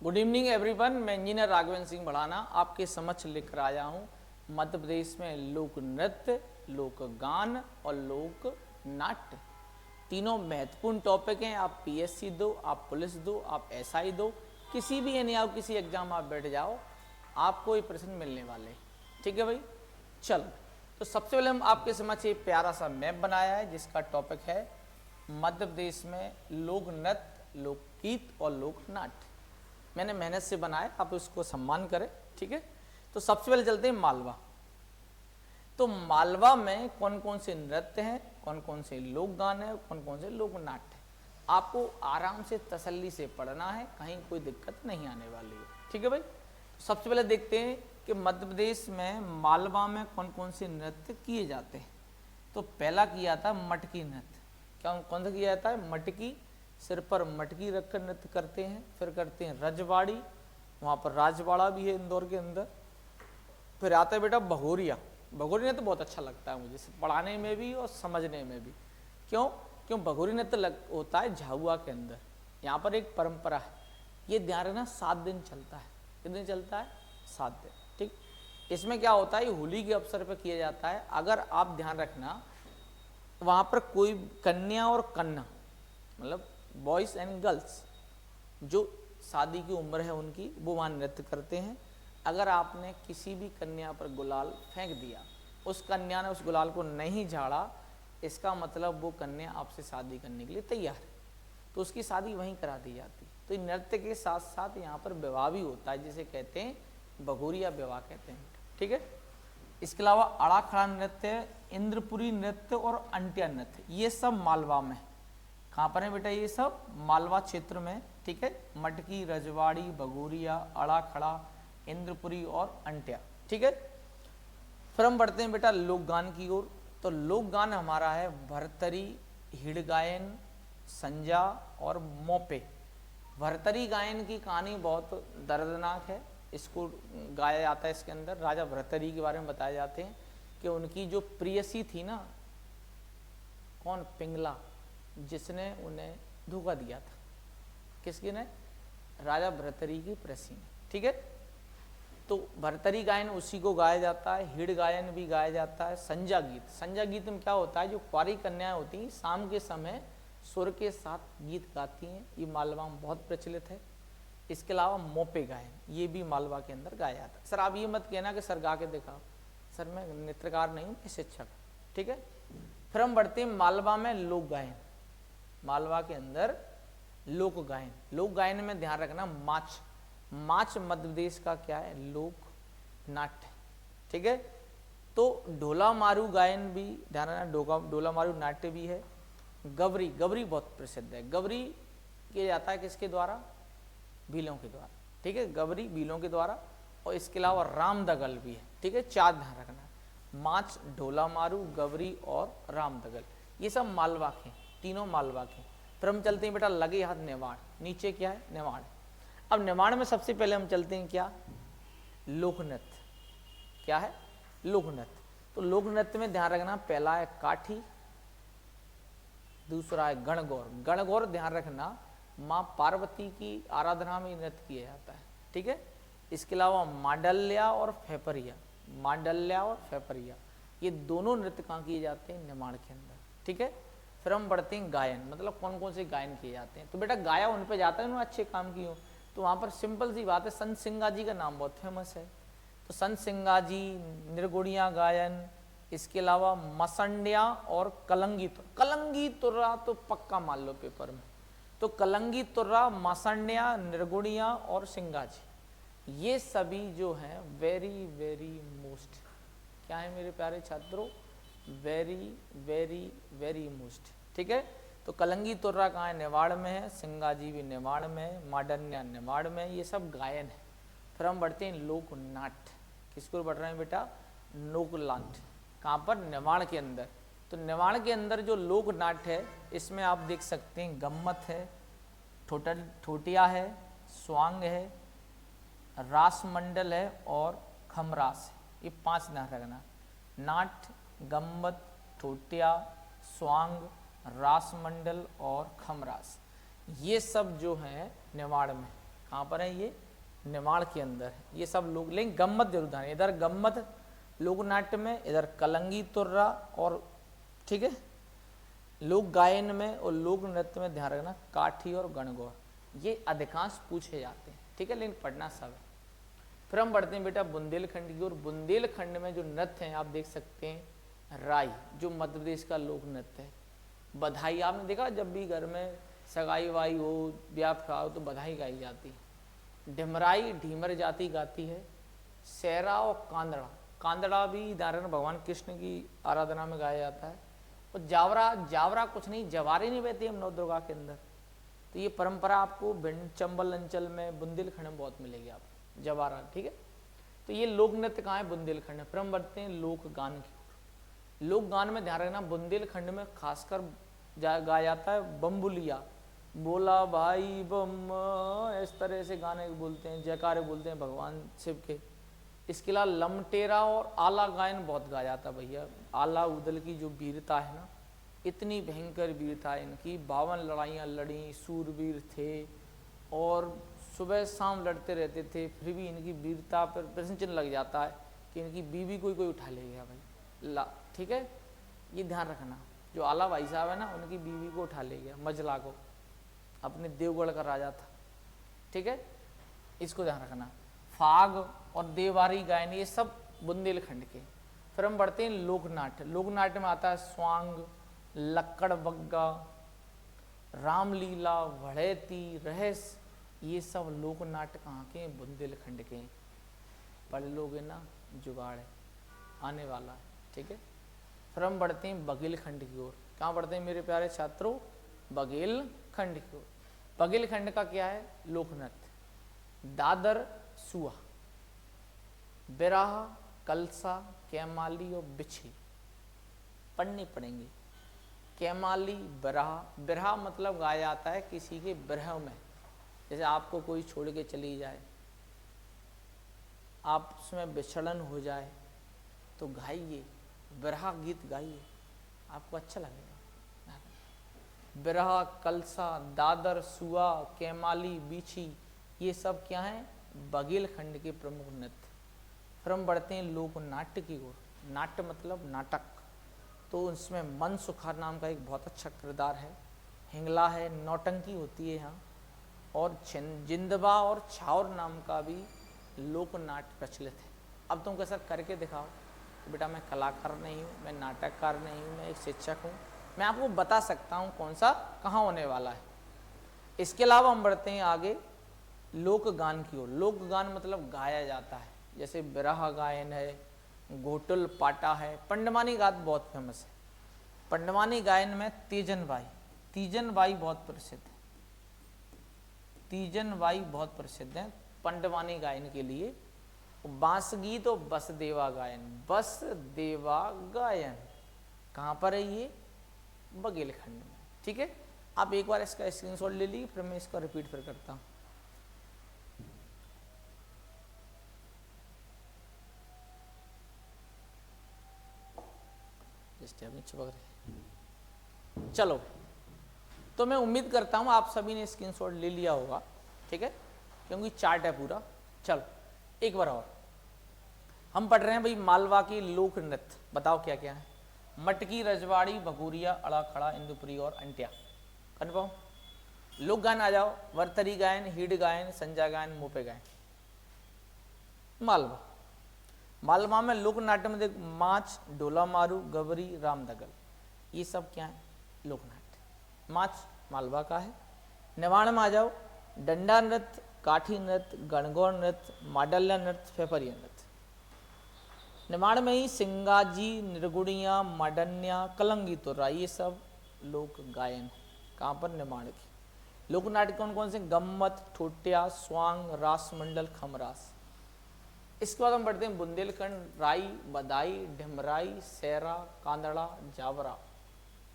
Good evening everyone. मैं engineer Raghavendra Singh बढ़ाना आपके समक्ष लेकर आया हूँ मध्य प्रदेश में लोक नृत्य, लोक गान और लोक नाट्य तीनों महत्वपूर्ण टॉपिक हैं। आप पीएससी दो, आप पुलिस दो, आप एसआई दो, किसी भी किसी एग्जाम आप बैठ जाओ, आपको ये प्रश्न मिलने वाले। ठीक है भाई, चलो। तो सबसे पहले हम आपके समक्ष एक प्यारा सा मैप बनाया है जिसका टॉपिक है मध्य प्रदेश में लोक नृत्य, लोकगीत और लोक नाट्य। मैंने मेहनत से बनाया, आप उसको सम्मान करें। ठीक है, तो सबसे पहले चलते हैं मालवा। तो मालवा में कौन कौन से नृत्य हैं, कौन कौन से लोक गान हैं, कौन कौन से लोक नाट्य हैं, आपको आराम से तसल्ली से पढ़ना है, कहीं कोई दिक्कत नहीं आने वाली है। ठीक है भाई, तो सबसे पहले देखते हैं कि मध्य प्रदेश में मालवा में कौन कौन से नृत्य किए जाते हैं। तो पहला किया था मटकी नृत्य। क्या कौन सा किया जाता है? मटकी, सिर पर मटकी रखकर नृत्य करते हैं। फिर करते हैं रजवाड़ी, वहाँ पर राजवाड़ा भी है इंदौर के अंदर। फिर आता है बेटा भगोरिया। भगोरी नृत्य बहुत अच्छा लगता है मुझे, पढ़ाने में भी और समझने में भी। क्यों भगोरी नृत्य होता है झाबुआ के अंदर। यहाँ पर एक परंपरा है, ये ध्यान रखना, 7 दिन चलता है। कितने दिन चलता है? 7 दिन। ठीक, इसमें क्या होता है, होली के अवसर पर किया जाता है। अगर आप ध्यान रखना, वहाँ पर कोई कन्या और कन्या, मतलब बॉयज़ एंड गर्ल्स, जो शादी की उम्र है उनकी, वो वहाँ नृत्य करते हैं। अगर आपने किसी भी कन्या पर गुलाल फेंक दिया, उस कन्या ने उस गुलाल को नहीं झाड़ा, इसका मतलब वो कन्या आपसे शादी करने के लिए तैयार है, तो उसकी शादी वहीं करा दी जाती है। तो नृत्य के साथ साथ यहाँ पर विवाह भी होता है, जिसे कहते हैं भगोरिया विवाह कहते हैं। ठीक है, इसके अलावा अड़ा खड़ा नृत्य, इंद्रपुरी नृत्य और अंटिया नृत्य, ये सब मालवा में। कहाँ पर है बेटा? ये सब मालवा क्षेत्र में। ठीक है, मटकी, रजवाड़ी, भगोरिया, अड़ा खड़ा, इंद्रपुरी और अंटिया। ठीक है, फिर हम बढ़ते हैं बेटा लोक गान की ओर। तो लोक गान हमारा है भरतरी, हिड़ गायन, संजा और मोपे। भरतरी गायन की कहानी बहुत दर्दनाक है। इसको गाया जाता है, इसके अंदर राजा भरतरी के बारे में बताए जाते हैं कि उनकी जो प्रियसी थी ना, कौन? पिंगला, जिसने उन्हें धोखा दिया था। किसकी ने? राजा भरतरी की प्रेसी ने। ठीक है, तो भरतरी गायन उसी को गाया जाता है। हिड़ गायन भी गाया जाता है। संजा गीत, संजा गीत में क्या होता है, जो कुंवारी कन्याएं होती हैं शाम के समय सुर के साथ गीत गाती हैं, ये मालवा में बहुत प्रचलित है। इसके अलावा मोपे गायन, ये भी मालवा के अंदर गाया जाता है। सर आप ये मत कहना कि सर गा के दिखाओ, सर मैं नृत्यकार नहीं हूँ, मैं शिक्षक। ठीक है, फिर हम बढ़ते हैं मालवा में लोक गायन। मालवा के अंदर लोक गायन, लोक गायन में ध्यान रखना, माच मध्य प्रदेश का क्या है? लोक नाट्य। ठीक है, तो ढोला मारू गायन भी ध्यान रखना, ढोला मारू नाट्य भी है। गवरी, गवरी बहुत प्रसिद्ध है। गवरी किया जाता है किसके द्वारा? भीलों के द्वारा। ठीक है, गवरी भीलों के द्वारा। और इसके अलावा राम दगल भी है। ठीक है, 4 ध्यान रखना, माच, ढोला मारू, गवरी और राम दगल, ये सब मालवा के, तीनों मालवा के। फिर हम चलते हैं बेटा लगे हाथ नेवाड़। नीचे क्या है? नेवाड़। अब नेवाड़ में सबसे पहले हम चलते हैं क्या? लोक नृत्य। क्या है? लोक नृत्य। तो लोक नृत्य में ध्यान रखना, पहला है काठी, दूसरा है गणगौर। गणगौर ध्यान रखना, माँ पार्वती की आराधना में नृत्य किया जाता है। ठीक है, इसके अलावा मांडल्या और फेपरिया, मांडल्या और फेपरिया, ये दोनों नृत्य कहाँ किए जाते हैं? नेवाड़ के अंदर। ठीक है, फिर हम बढ़ते हैं गायन, मतलब कौन कौन से गायन किए जाते हैं। तो बेटा गाया उन पे जाता है उन्होंने अच्छे काम किए हो। तो वहाँ पर सिंपल सी बात है, संत सिंगा जी का नाम बहुत फेमस है। तो संत सिंगा जी, निर्गुणिया गायन, इसके अलावा मसंडिया और कलंगी तुर्रा। कलंगी तुर्रा तो पक्का मान लो पेपर में। तो कलंगी तुर्रा, मसंडिया, निर्गुणिया और सिंगा जी, ये सभी जो हैं वेरी वेरी मोस्ट, क्या है मेरे प्यारे छात्रों? Very very very most. ठीक है, तो कलंगी तुर्रा कहाँ है? नेवाड़ में है। सिंगाजी भी नेवाड़ में है। मांडल्या नेवाड़ में, ये सब गायन है। फिर हम बढ़ते हैं लोक नाट्य। किसको बढ़ रहे हैं बेटा? लोक नाट्य। कहाँ पर? नेवाड़ के अंदर। तो नेवाड़ के अंदर जो लोक नाट्य है, इसमें आप देख सकते हैं गम्मत है, ठोटिया है, स्वांग है, रास मंडल है और खमरास है। ये 5 ना रखना, नाट्य, गम्मत, ठोटिया, स्वांग, रास मंडल और खमरास, ये सब जो है नेवाड़ में। कहाँ पर है ये, निमाड़ के अंदर है। ये सब लोग, लेकिन गम्मत जरूर ध्यान, इधर गम्मत लोक नाट्य में, इधर कलंगी तुर्रा, और ठीक है लोक गायन में और लोक नृत्य में ध्यान रखना काठी और गणगौर, ये अधिकांश पूछे जाते हैं, ठीक है, लेकिन पढ़ना सब है। फिर हम बढ़ते हैं बेटा बुंदेलखंड की ओर। बुंदेलखंड में जो नृत्य हैं आप देख सकते हैं, राई जो मध्य प्रदेश का लोक नृत्य है। बधाई आपने देखा, जब भी घर में सगाई वाई हो, ब्याह हो तो बधाई गाई जाती है। ढिमराई ढीमर जाति गाती है। सहरा और कांदड़ा, कांदड़ा भी नारायण भगवान कृष्ण की आराधना में गाया जाता है। और जावरा, जावरा कुछ नहीं, जवारे नहीं बहती हम नवदुर्गा के अंदर। तो ये परंपरा आपको भिंड चंबल अंचल में बुंदेलखंड में बहुत मिलेगी आपको, जवारा, ठीक है। तो ये लोक नृत्य कहाँ है, बुंदेलखंड में। फिर हम बढ़ते हैं लोक गान की ओर। लोक गान में ध्यान रखना बुंदेलखंड में खासकर गाया जाता है बम्बुलिया, बोला भाई बम, इस तरह से गाने बोलते हैं, जयकारे बोलते हैं भगवान शिव के। इसके अलावा लमटेरा और आला गायन बहुत गाया जाता है भैया। आला उदल की जो वीरता है ना, इतनी भयंकर वीरता है इनकी, 52 लड़ाइयाँ लड़ी, सूरवीर थे और सुबह शाम लड़ते रहते थे, फिर भी इनकी वीरता पर प्रश्न चिन्ह लग जाता है कि इनकी बीवी कोई कोई उठा ले गया भाई, ठीक है, ये ध्यान रखना। जो आला भाई साहब है ना, उनकी बीवी को उठा ले गया, मजला को, अपने देवगढ़ का राजा था, ठीक है, इसको ध्यान रखना। फाग और देवारी गायन ये सब बुंदेलखंड के। फिर हम बढ़ते हैं लोकनाट्य। लोकनाट्य में आता है स्वांग, लक्कड़ बग्गा, रामलीला, वड़ैती, रहस्य, ये सब लोकनाट्य कहाँ के, बुंदेलखंड के। पढ़ लोगे ना, जुगाड़ है, आने वाला है, ठीक है। फिर हम बढ़ते हैं बघेलखंड की ओर। कहाँ बढ़ते हैं मेरे प्यारे छात्रों, बघेलखंड की ओर। बघेलखंड का क्या है, लोकनृत्य, दादर, सुआ, बिराह, कलसा, कैमाली और बिछी पढ़नी पड़ेंगे। कैमाली, बिरहा, बिरहा मतलब गाया जाता है किसी के बिरह में, जैसे आपको कोई छोड़ के चली जाए, आप उसमें विछड़न हो जाए तो गाइए, बिरहा गीत गाइए, आपको अच्छा लगेगा। बिरहा, कलसा, दादर, सुआ, कैमाली, बीछी, ये सब क्या हैं, बघेलखंड के प्रमुख नृत्य। फिर हम बढ़ते हैं लोक नाट्य की ओर। नाट्य मतलब नाटक, तो उसमें मन सुखार नाम का एक बहुत अच्छा किरदार है, हिंगला है, नौटंकी होती है यहाँ, और जिंदबा और छावर नाम का भी लोक नाट्य प्रचलित है। अब तुम कैसा करके दिखाओ, तो बेटा मैं कलाकार नहीं हूँ, मैं नाटककार नहीं हूँ, मैं एक शिक्षक हूँ, मैं आपको बता सकता हूँ कौन सा कहाँ होने वाला है। इसके अलावा हम बढ़ते हैं आगे लोक गान की ओर। लोक गान मतलब गाया जाता है, जैसे बिरहा गायन है, घोटुल पाटा है, पंडवानी गात बहुत फेमस है। पंडवानी गायन में तीजन बाई, तीजन बाई बहुत प्रसिद्ध है, तीजन बाई बहुत प्रसिद्ध है पंडवानी गायन के लिए। बांस गीत और बस देवा गायन, बस देवा गायन कहाँ पर है ये, बघेलखंड में, ठीक है। आप एक बार इसका स्क्रीनशॉट ले लीजिए, फिर मैं इसका रिपीट फिर करता हूँ। चलो, तो मैं उम्मीद करता हूं आप सभी ने स्क्रीनशॉट ले लिया होगा, ठीक है, क्योंकि चार्ट है पूरा। चलो एक बार और हम पढ़ रहे हैं भाई मालवा की लोक नृत्य, बताओ क्या क्या है। मटकी, रजवाड़ी, भगोरिया, अड़ा खड़ा, इंदुपुरी और अंटिया। कन्फर्म। लोक गान आ जाओ, वरतरी गायन, हिड गायन, संजा गायन, मोपे गायन। मालवा, मालवा में लोक नाट्य में देख माच, डोला मारू, गबरी, रामदगल, ये सब क्या है, लोकनाट्य। माच मालवा का है। निवाण में आ जाओ, डंडा नृत्य, काठी नृत्य, गणगौर नृत्य, माडल्या नृत्य, फेफरिया नृत्य। निवाण में ही सिंगाजी, निर्गुणिया, माडन्या, कलंगी तुर्रा, ये सब लोक गायन है। कहाँ पर, निवाण की। लोकनाट्य कौन कौन से, गम्मत, ठोटिया, स्वांग, रास मंडल, खमरास। इसके बाद हम बढ़ते हैं बुंदेलखंड, राई, बदाई, ढिमराई, सेरा, कांदड़ा, जावरा।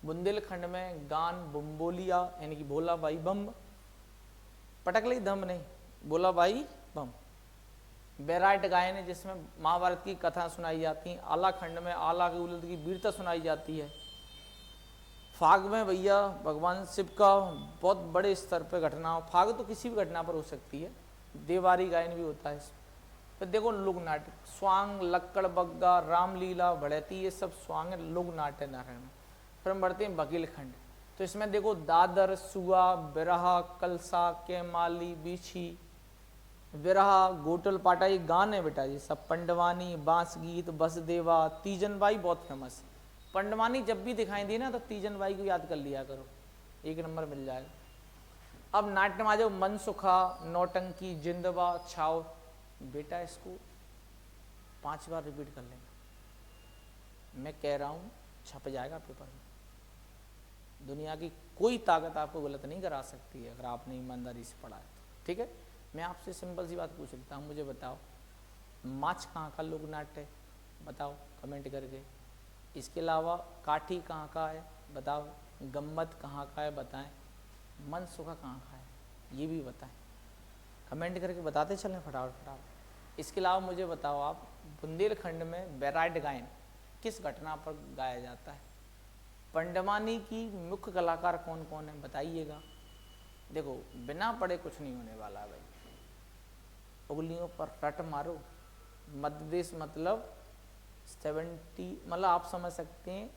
बुंदेलखंड में गान बुम्बोलिया यानी कि भोला बाई बम, पटक ली दम नहीं, भोला बाई बम। बैराट गायन है जिसमें महाभारत की कथा सुनाई जाती हैं। आला खंड में आला की उलद की वीरता सुनाई जाती है। फाग में भैया भगवान शिव का बहुत बड़े स्तर पर घटना, फाग तो किसी भी घटना पर हो सकती है, देवारी गायन भी होता है इसमें। फिर देखो लोक नाट्य, स्वांग, लक्कड़ बग्गा, रामलीला, बढ़ती, ये सब स्वांग है, लोक नाट्य नारायण। फिर हम बढ़ते हैं वकील खंड। तो इसमें देखो दादर, सुआ, बिरहा, कलसा, केमाली, बीछी, विरहा, गोटल पाटा, ये गान है बेटा ये सब। पंडवानी, बांस गीत, बसदेवा, तीजन बाई बहुत फेमस है। पंडवानी जब भी दिखाई दी ना तो तीजन बाई को याद कर लिया करो, 1 नंबर मिल जाएगा। अब नाट्य में आ जाओ, मनसुखा, नौटंकी, जिंदवा, छाव। बेटा इसको 5 बार रिपीट कर लेना, मैं कह रहा हूँ छप जाएगा पेपर में। दुनिया की कोई ताकत आपको गलत नहीं करा सकती है अगर आपने ईमानदारी से पढ़ा है तो, ठीक है। मैं आपसे सिंपल सी बात पूछ लेता हूँ, मुझे बताओ माछ कहाँ का लोक नाट्य है, बताओ कमेंट करके। इसके अलावा काठी कहाँ का है बताओ, गम्मत कहाँ का है बताएं, मनसुखा कहाँ का है ये भी बताएं, कमेंट करके बताते चलें फटाफट फटाफट। इसके अलावा मुझे बताओ आप, बुंदेलखंड में बैराट गायन किस घटना पर गाया जाता है। पंडवानी की मुख्य कलाकार कौन कौन है बताइएगा। देखो बिना पढ़े कुछ नहीं होने वाला भाई, उंगलियों पर रट मारो। मध्य प्रदेश मतलब 70, मतलब आप समझ सकते हैं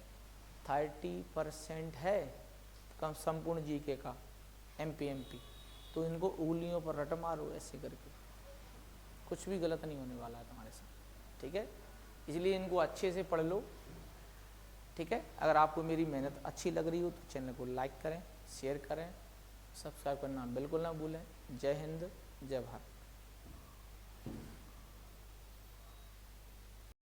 30% है कम संपूर्ण जीके का एमपी, तो इनको उंगलियों पर रट मारो ऐसे करके, कुछ भी गलत नहीं होने वाला है तुम्हारे साथ, ठीक है। इसलिए इनको अच्छे से पढ़ लो, ठीक है। अगर आपको मेरी मेहनत अच्छी लग रही हो तो चैनल को लाइक करें, शेयर करें, सब्सक्राइब करना बिल्कुल ना भूलें। जय हिंद, जय भारत।